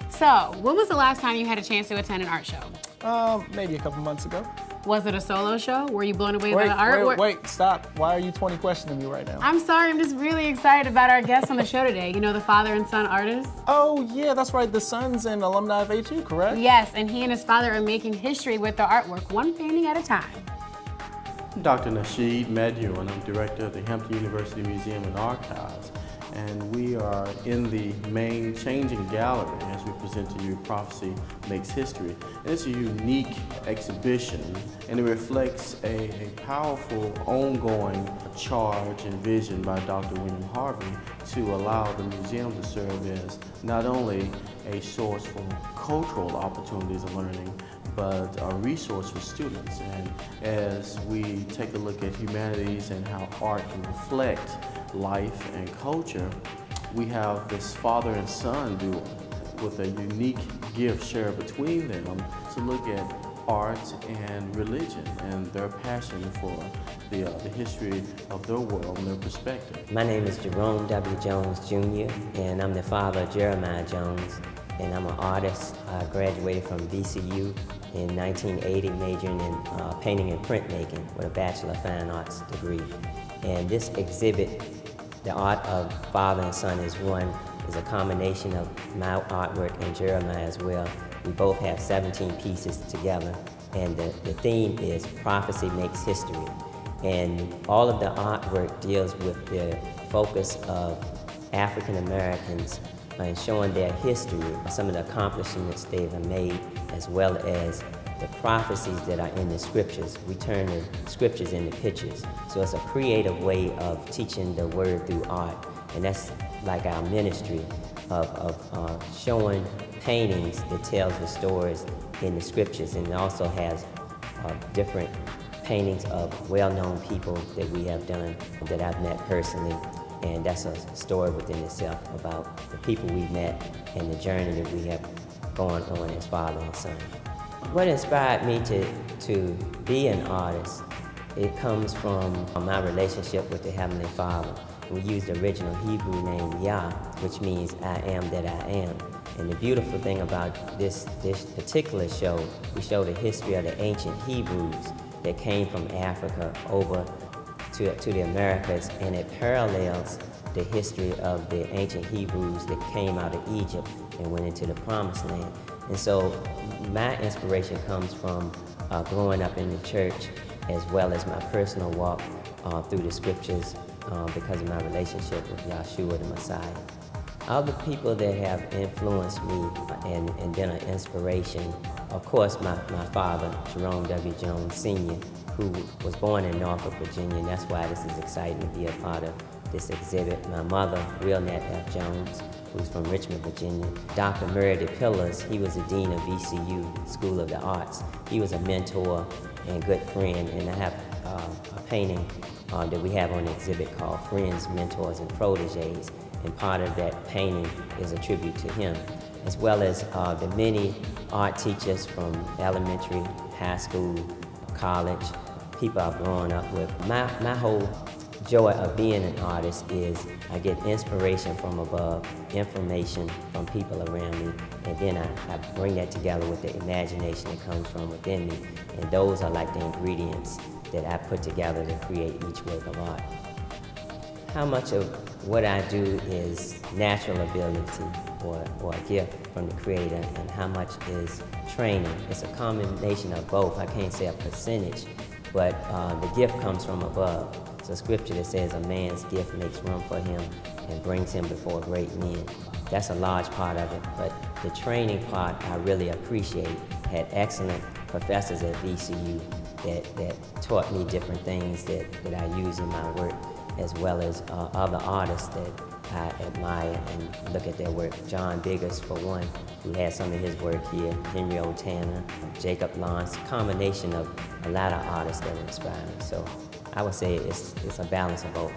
So, when was the last time you had a chance to attend an art show? Maybe a couple months ago. Was it a solo show? Were you blown away by the art? Wait, stop. Why are you 20 questioning me right now? I'm sorry, I'm just really excited about our guest on the show today. You know, the father and son artist? Oh, yeah, that's right. The son's an alumni of HU, correct? Yes, and he and his father are making history with their artwork, one painting at a time. I'm Dr. Nashid Madyun. I'm director of the Hampton University Museum and Archives. And we are in the main changing gallery as we present to you Prophecy Makes History. And it's a unique exhibition, and it reflects a powerful ongoing charge and vision by Dr. William Harvey to allow the museum to serve as not only a source for cultural opportunities of learning, but a resource for students. And as we take a look at humanities and how art can reflect life and culture, we have this father and son duo with a unique gift shared between them to look at art and religion and their passion for the history of their world and their perspective. My name is Jerome W. Jones Jr., and I'm the father of Jeromyah Jones, and I'm an artist. I graduated from VCU in 1980, majoring in painting and printmaking with a Bachelor of Fine Arts degree. And this exhibit, The Art of Father and Son is a combination of my artwork and Jeromyah as well. We both have 17 pieces together, and the theme is Prophecy Makes History. And all of the artwork deals with the focus of African Americans and showing their history, some of the accomplishments they have made, as well as the prophecies that are in the scriptures. We turn the scriptures into pictures. So it's a creative way of teaching the word through art. And that's like our ministry of showing paintings that tells the stories in the scriptures. And it also has different paintings of well-known people that we have done that I've met personally. And that's a story within itself about the people we've met and the journey that we have gone on as father and son. What inspired me to be an artist, it comes from my relationship with the Heavenly Father. We use the original Hebrew name Yah, which means I am that I am. And the beautiful thing about this particular show, we show the history of the ancient Hebrews that came from Africa over to the Americas, and it parallels the history of the ancient Hebrews that came out of Egypt and went into the Promised Land. And so my inspiration comes from growing up in the church, as well as my personal walk through the scriptures because of my relationship with Yahshua the Messiah. Other people that have influenced me and been an inspiration, of course, my father, Jerome W. Jones Sr., who was born in Norfolk, Virginia, and that's why this is exciting to be a part of this exhibit. My mother, Wilnette F. Jones, who's from Richmond, Virginia. Dr. Murray DePillars, he was the dean of VCU, School of the Arts. He was a mentor and good friend, and I have a painting that we have on the exhibit called Friends, Mentors, and Proteges, and part of that painting is a tribute to him, as well as the many art teachers from elementary, high school, college, people I've grown up with. My whole joy of being an artist is I get inspiration from above, information from people around me, and then I bring that together with the imagination that comes from within me. And those are like the ingredients that I put together to create each work of art. How much of what I do is natural ability or a gift from the Creator, and how much is training? It's a combination of both. I can't say a percentage, but the gift comes from above. It's a scripture that says a man's gift makes room for him and brings him before great men. That's a large part of it, but the training part I really appreciate. Had excellent professors at VCU that taught me different things that I use in my work, as well as other artists that I admire and look at their work. John Biggers, for one, who has some of his work here, Henry O. Tanner, Jacob Lawrence, combination of a lot of artists that inspire me. So I would say it's a balance of both.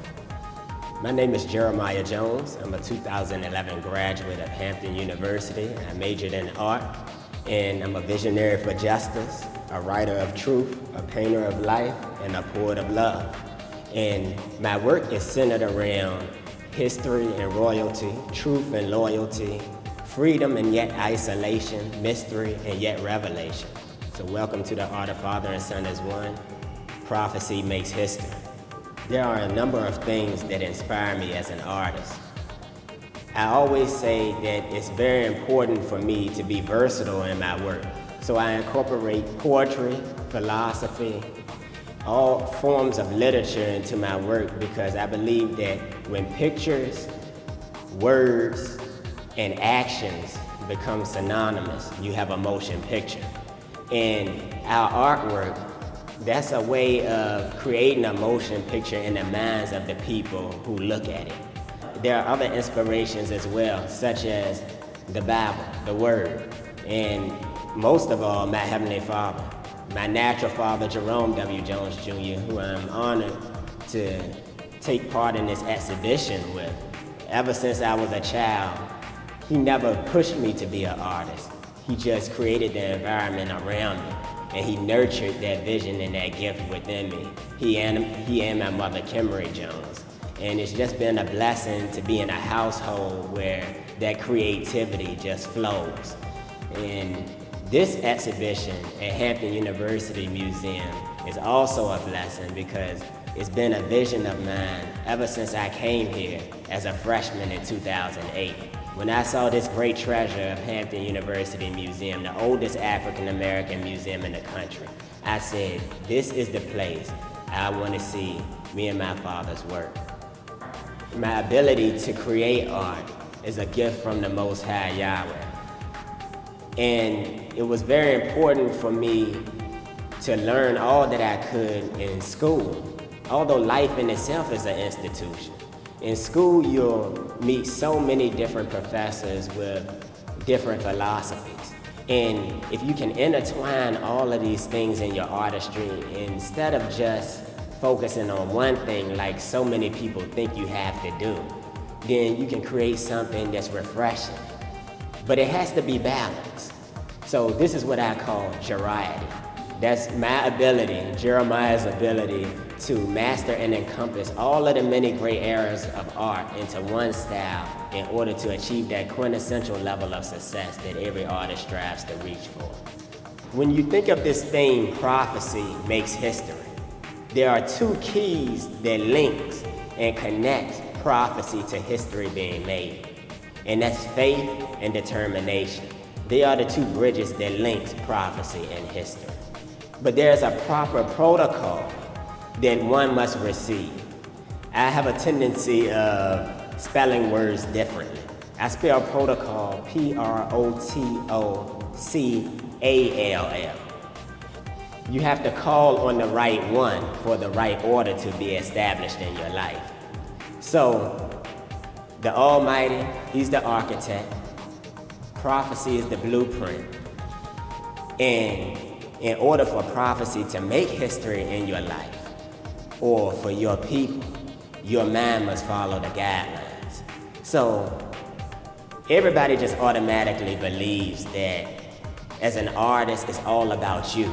My name is Jeromyah Jones. I'm a 2011 graduate of Hampton University. I majored in art, and I'm a visionary for justice, a writer of truth, a painter of life, and a poet of love. And my work is centered around history and royalty, truth and loyalty, freedom and yet isolation, mystery and yet revelation. So welcome to the Art of Father and Son as One. Prophecy makes history. There are a number of things that inspire me as an artist. I always say that it's very important for me to be versatile in my work. So I incorporate poetry, philosophy, all forms of literature into my work because I believe that when pictures, words, and actions become synonymous, you have a motion picture. And our artwork, that's a way of creating a motion picture in the minds of the people who look at it. There are other inspirations as well, such as the Bible, the Word, and most of all, my Heavenly Father, my natural father, Jerome W. Jones Jr., who I'm honored to take part in this exhibition with. Ever since I was a child, he never pushed me to be an artist. He just created the environment around me, and he nurtured that vision and that gift within me. He and my mother, Kimmery Jones. And it's just been a blessing to be in a household where that creativity just flows. And this exhibition at Hampton University Museum is also a blessing because it's been a vision of mine ever since I came here as a freshman in 2008. When I saw this great treasure of Hampton University Museum, the oldest African-American museum in the country, I said, this is the place I want to see me and my father's work. My ability to create art is a gift from the Most High Yahweh. And it was very important for me to learn all that I could in school, although life in itself is an institution. In school, you'll meet so many different professors with different philosophies. And if you can intertwine all of these things in your artistry, instead of just focusing on one thing like so many people think you have to do, then you can create something that's refreshing. But it has to be balanced. So this is what I call variety. That's my ability, Jeromyah's ability, to master and encompass all of the many great areas of art into one style in order to achieve that quintessential level of success that every artist strives to reach for. When you think of this theme, prophecy makes history, there are two keys that links and connects prophecy to history being made. And that's faith and determination. They are the two bridges that links prophecy and history. But there's a proper protocol that one must receive. I have a tendency of spelling words differently. I spell protocol P-R-O-T-O-C-A-L-L. You have to call on the right one for the right order to be established in your life. So, the Almighty, He's the architect. Prophecy is the blueprint. And in order for prophecy to make history in your life, or for your people, your mind must follow the guidelines. So everybody just automatically believes that as an artist, it's all about you.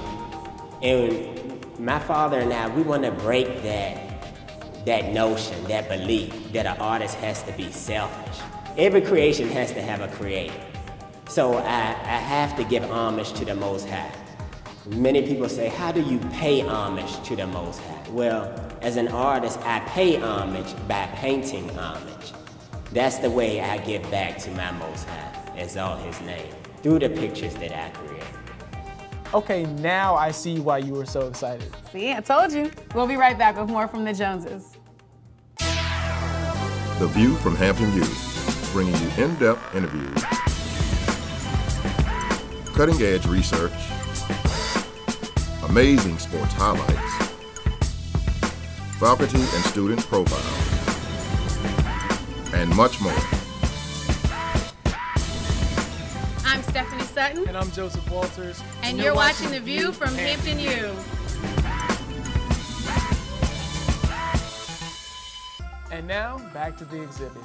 And my father and I, we want to break that notion, that belief that an artist has to be selfish. Every creation has to have a creator. So I have to give homage to the Most High. Many people say, how do you pay homage to the Most High? Well, as an artist, I pay homage by painting homage. That's the way I give back to my Most High, exalt His name, through the pictures that I create. Okay, now I see why you were so excited. See, I told you. We'll be right back with more from the Joneses. The View from Hampton U, bringing you in-depth interviews, cutting-edge research, amazing sports highlights, faculty and student profiles, and much more. I'm Stephanie Sutton. And I'm Joseph Walters. And you're watching The View from Hampton U. And now, back to the exhibit.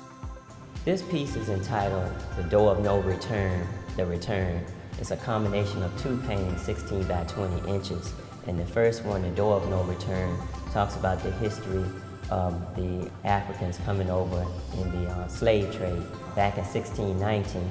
This piece is entitled The Door of No Return, The Return. It's a combination of two paintings, 16 by 20 inches. And the first one, The Door of No Return, talks about the history of the Africans coming over in the slave trade back in 1619.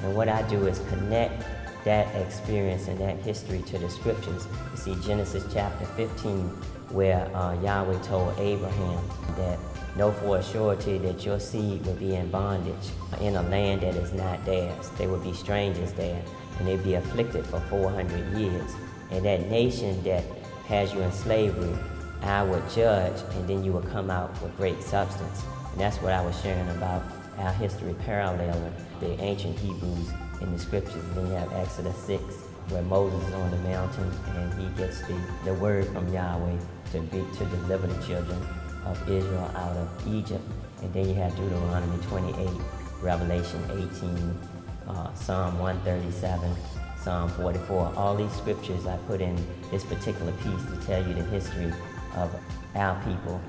And what I do is connect that experience and that history to the scriptures. You see Genesis chapter 15, where Yahweh told Abraham that know for a surety that your seed will be in bondage in a land that is not theirs. They will be strangers there, and they'd be afflicted for 400 years. And that nation that has you in slavery, I would judge, and then you will come out with great substance. And that's what I was sharing about our history paralleling the ancient Hebrews in the scriptures. And then you have Exodus 6, where Moses is on the mountain and he gets the word from Yahweh to deliver the children of Israel out of Egypt. And then you have Deuteronomy 28, Revelation 18, Psalm 137, Psalm 44. All these scriptures I put in this particular piece to tell you the history of our people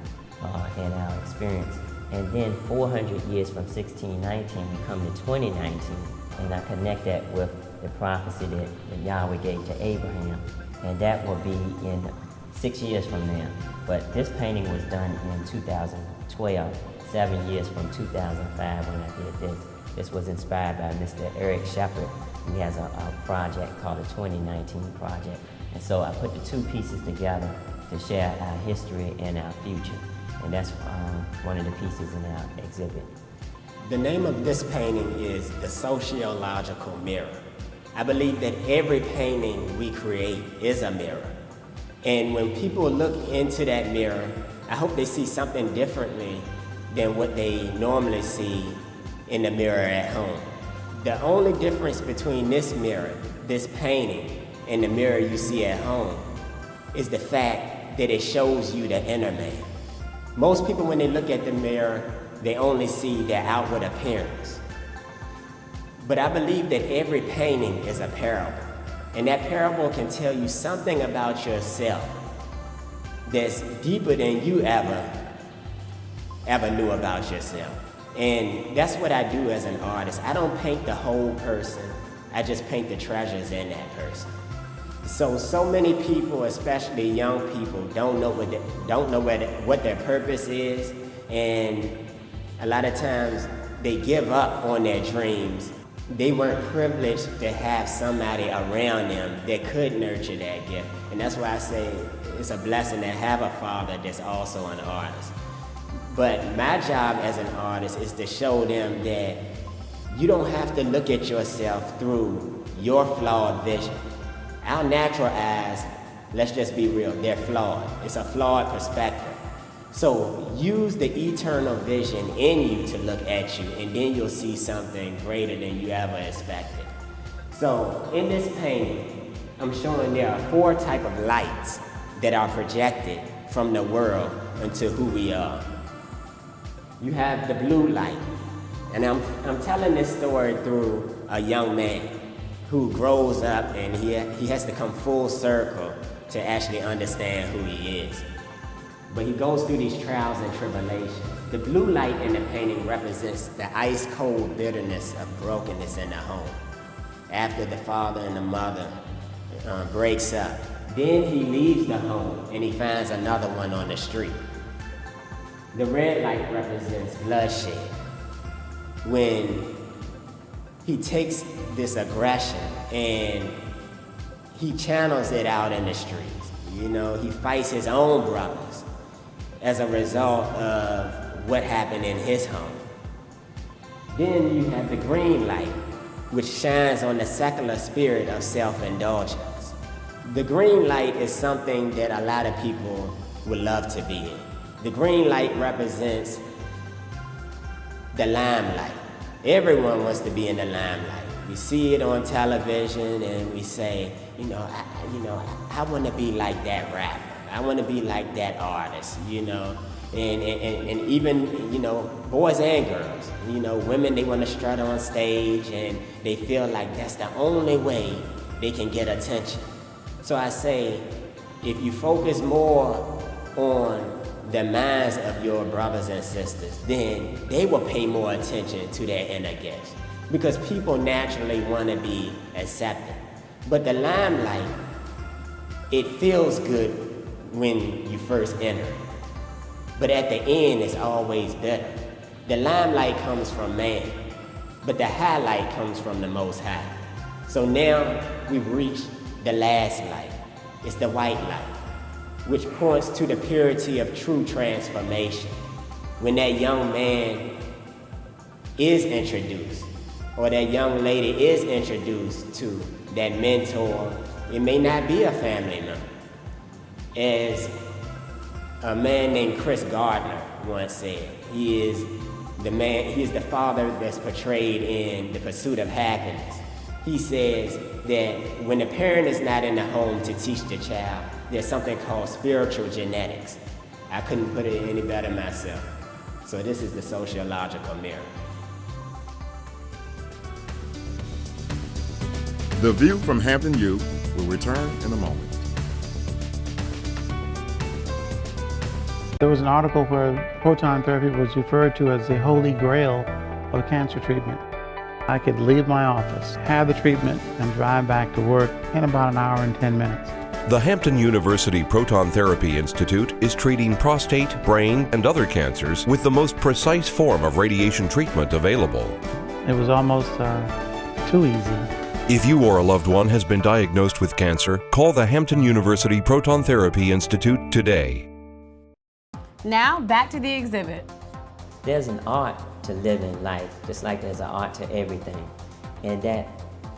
and our experience. And then 400 years from 1619, we come to 2019, and I connect that with the prophecy that Yahweh gave to Abraham, and that will be in 6 years from now. But this painting was done in 2012, 7 years from 2005 when I did this. This was inspired by Mr. Eric Shepard. He has a project called the 2019 Project. And so I put the two pieces together to share our history and our future. And that's one of the pieces in our exhibit. The name of this painting is The Sociological Mirror. I believe that every painting we create is a mirror. And when people look into that mirror, I hope they see something differently than what they normally see in the mirror at home. The only difference between this mirror, this painting, and the mirror you see at home is the fact that it shows you the inner man. Most people, when they look at the mirror, they only see their outward appearance. But I believe that every painting is a parable, and that parable can tell you something about yourself that's deeper than you ever knew about yourself. And that's what I do as an artist. I don't paint the whole person, I just paint the treasures in that person. So many people, especially young people, don't know what their purpose is, and a lot of times they give up on their dreams. They weren't privileged to have somebody around them that could nurture that gift, and that's why I say it's a blessing to have a father that's also an artist. But my job as an artist is to show them that you don't have to look at yourself through your flawed vision. Our natural eyes, let's just be real, they're flawed. It's a flawed perspective. So use the eternal vision in you to look at you, and then you'll see something greater than you ever expected. So in this painting, I'm showing there are 4 types of lights that are projected from the world into who we are. You have the blue light, and I'm telling this story through a young man who grows up and he has to come full circle to actually understand who he is. But he goes through these trials and tribulations. The blue light in the painting represents the ice-cold bitterness of brokenness in the home. After the father and the mother breaks up, then he leaves the home and he finds another one on the street. The red light represents bloodshed. When he takes this aggression and he channels it out in the streets. You know, he fights his own brothers as a result of what happened in his home. Then you have the green light, which shines on the secular spirit of self-indulgence. The green light is something that a lot of people would love to be in. The green light represents the limelight. Everyone wants to be in the limelight. We see it on television and we say, I want to be like that rapper. I want to be like that artist, And even, boys and girls, women, they want to strut on stage and they feel like that's the only way they can get attention. So I say, if you focus more on the minds of your brothers and sisters, then they will pay more attention to their inner gifts. Because people naturally want to be accepted. But the limelight, it feels good when you first enter. but at the end it's always better. The limelight comes from man, but the highlight comes from the Most High. So now we've reached the last light. It's the white light, which points to the purity of true transformation. When that young man is introduced, or that young lady is introduced to that mentor, it may not be a family member. As a man named Chris Gardner once said, he is the father that's portrayed in The Pursuit of Happiness. He says that when the parent is not in the home to teach the child, there's something called spiritual genetics. I couldn't put it any better myself. So this is the sociological mirror. The View from Hampton U will return in a moment. There was an article where proton therapy was referred to as the holy grail of cancer treatment. I could leave my office, have the treatment, and drive back to work in about an hour and 10 minutes. The Hampton University Proton Therapy Institute is treating prostate, brain, and other cancers with the most precise form of radiation treatment available. It was almost too easy. If you or a loved one has been diagnosed with cancer, call the Hampton University Proton Therapy Institute today. Now, back to the exhibit. There's an art to living life, just like there's an art to everything. And that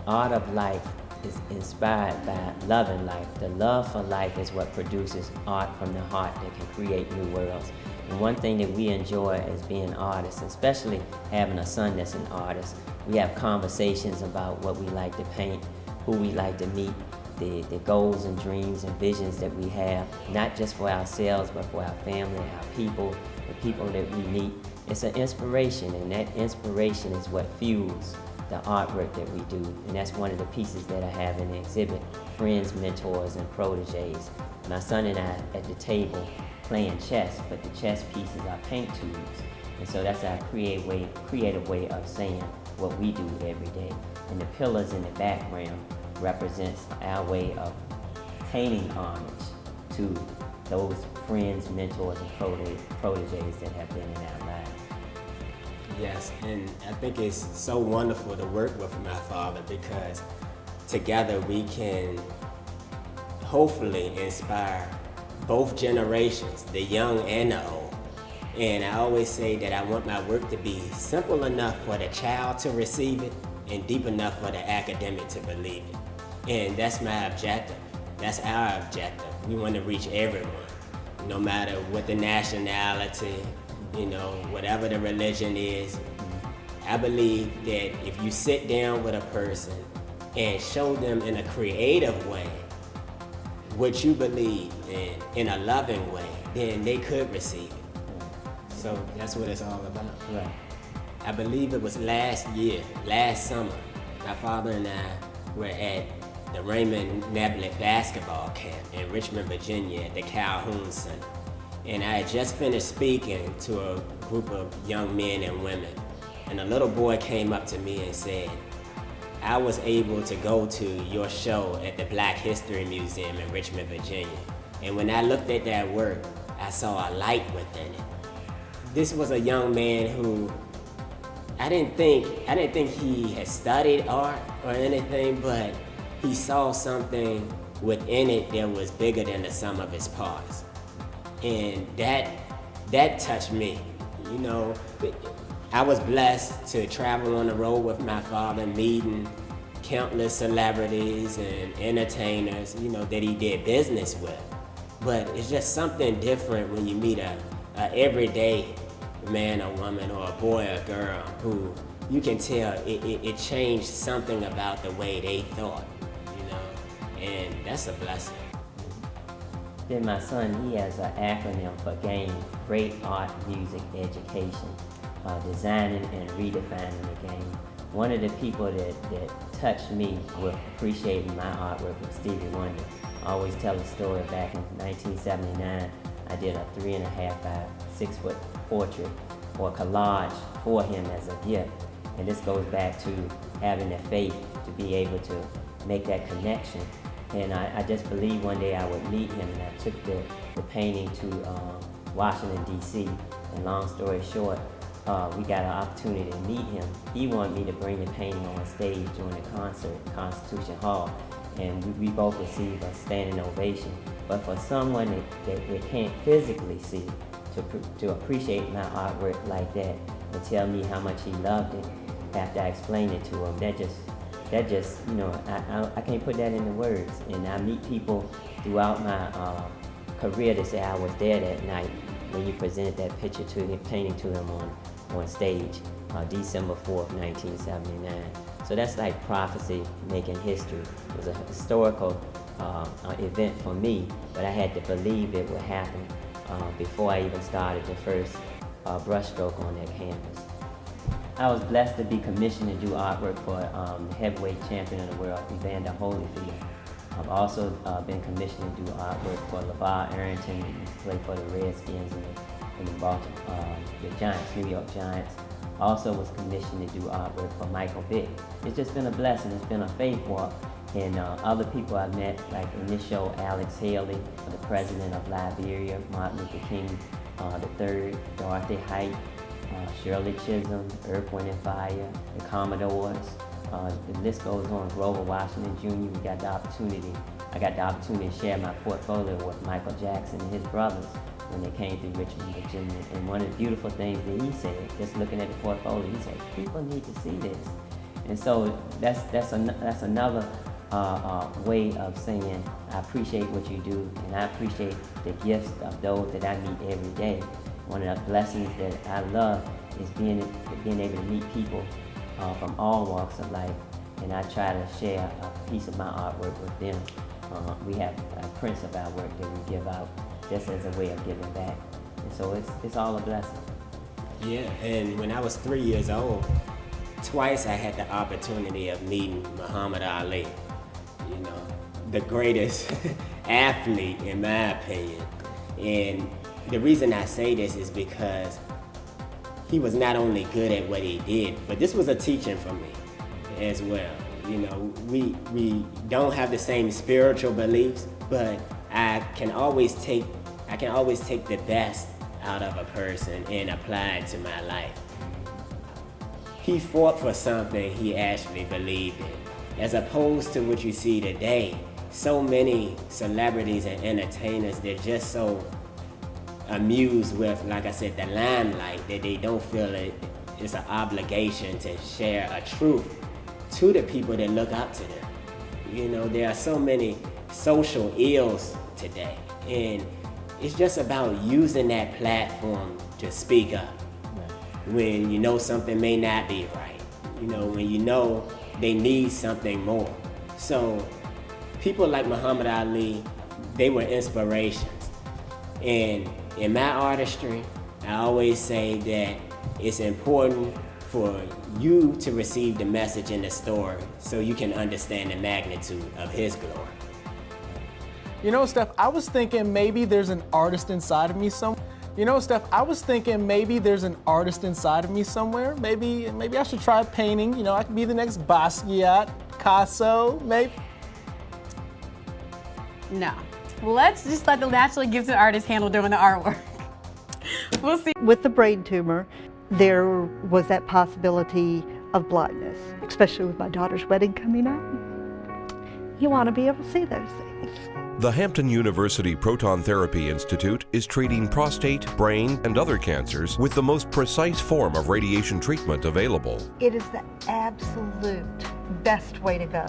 art of life is inspired by loving life. The love for life is what produces art from the heart that can create new worlds. And one thing that we enjoy is being artists, especially having a son that's an artist. We have conversations about what we like to paint, who we like to meet, the goals and dreams and visions that we have, not just for ourselves, but for our family, our people, the people that we meet. It's an inspiration, and that inspiration is what fuels the artwork that we do. And that's one of the pieces that I have in the exhibit, friends, mentors, and proteges. My son and I at the table playing chess, but the chess pieces are paint tubes. And so that's our creative way of saying what we do every day. And the pillars in the background represents our way of paying homage to those friends, mentors, and proteges that have been in our lives. Yes, and I think it's so wonderful to work with my father because together we can hopefully inspire both generations, the young and the old. And I always say that I want my work to be simple enough for the child to receive it and deep enough for the academic to believe it. And that's my objective. That's our objective. We want to reach everyone, no matter what the nationality, whatever the religion is. I believe that if you sit down with a person and show them in a creative way what you believe in a loving way, then they could receive it. So that's what it's all about. Right. I believe it was last summer, my father and I were at the Raymond Neblett basketball camp in Richmond, Virginia at the Calhoun Center. And I had just finished speaking to a group of young men and women. And a little boy came up to me and said, I was able to go to your show at the Black History Museum in Richmond, Virginia. And when I looked at that work, I saw a light within it. This was a young man who I didn't think he had studied art or anything, but he saw something within it that was bigger than the sum of its parts. And that touched me. I was blessed to travel on the road with my father, meeting countless celebrities and entertainers, that he did business with. But it's just something different when you meet a everyday man or woman or a boy or girl who you can tell it changed something about the way they thought, and that's a blessing. Then my son, he has an acronym for GAME, Great Art, Music, Education, designing and redefining the game. One of the people that touched me with appreciating my artwork was Stevie Wonder. I always tell a story back in 1979, I did a 3.5 by 6 foot portrait or collage for him as a gift. And this goes back to having the faith to be able to make that connection. And I just believed one day I would meet him, and I took the painting to Washington, D.C. And long story short, we got an opportunity to meet him. He wanted me to bring the painting on stage during the concert at Constitution Hall, and we both received a standing ovation. But for someone that can't physically see, to appreciate my artwork like that and tell me how much he loved it after I explained it to him, that just, you know, I can't put that into words. And I meet people throughout my career that say I was there that night when you presented that picture to him, painting to him on stage, December 4th, 1979. So that's like prophecy making history. It was a historical event for me, but I had to believe it would happen before I even started the first brushstroke on that canvas. I was blessed to be commissioned to do artwork for the heavyweight champion of the world, Evander Holyfield. I've also been commissioned to do artwork for LeVar Arrington, who played for the Redskins and the Giants, New York Giants. Also was commissioned to do artwork for Michael Vick. It's just been a blessing. It's been a faith walk. And other people I've met, like in this show, Alex Haley, the president of Liberia, Martin Luther King III, Dorothy Height, Shirley Chisholm, Earth, Wind and Fire, the Commodores. The list goes on. Grover Washington Jr. I got the opportunity to share my portfolio with Michael Jackson and his brothers when they came through Richmond, Virginia. And one of the beautiful things that he said, just looking at the portfolio, he said, people need to see this. And so that's another way of saying I appreciate what you do, and I appreciate the gifts of those that I meet every day. One of the blessings that I love is being able to meet people from all walks of life, and I try to share a piece of my artwork with them. We have prints of our work that we give out just as a way of giving back, and so it's all a blessing. Yeah, and when I was 3 years old, twice I had the opportunity of meeting Muhammad Ali, you know, the greatest athlete in my opinion. And the reason I say this is because he was not only good at what he did, but this was a teaching for me as well. You know, we don't have the same spiritual beliefs, but I can always take the best out of a person and apply it to my life. He fought for something he actually believed in, as opposed to what you see today. So many celebrities and entertainers, they're just so amused with, like I said, the limelight, that they don't feel it's an obligation to share a truth to the people that look up to them. You know, there are so many social ills today, and it's just about using that platform to speak up when you know something may not be right, you know, when you know they need something more. So people like Muhammad Ali, they were inspirations. And in my artistry, I always say that it's important for you to receive the message in the story so you can understand the magnitude of his glory. You know, Steph, I was thinking maybe there's an artist inside of me somewhere. Maybe I should try painting. You know, I could be the next Basquiat, Picasso, maybe. No. Let's just let the naturally gifted artist handle doing the artwork. We'll see. With the brain tumor, there was that possibility of blindness, especially with my daughter's wedding coming up. You want to be able to see those things. The Hampton University Proton Therapy Institute is treating prostate, brain, and other cancers with the most precise form of radiation treatment available. It is the absolute best way to go.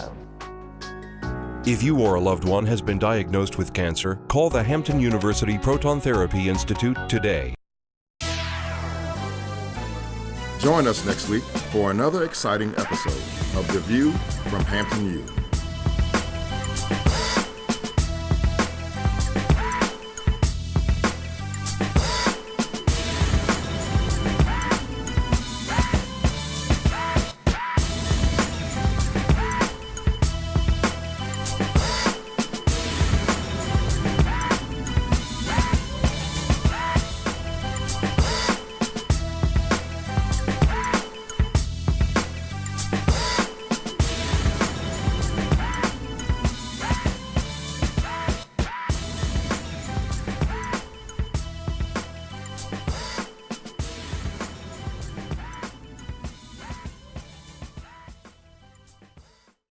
If you or a loved one has been diagnosed with cancer, call the Hampton University Proton Therapy Institute today. Join us next week for another exciting episode of The View from Hampton U.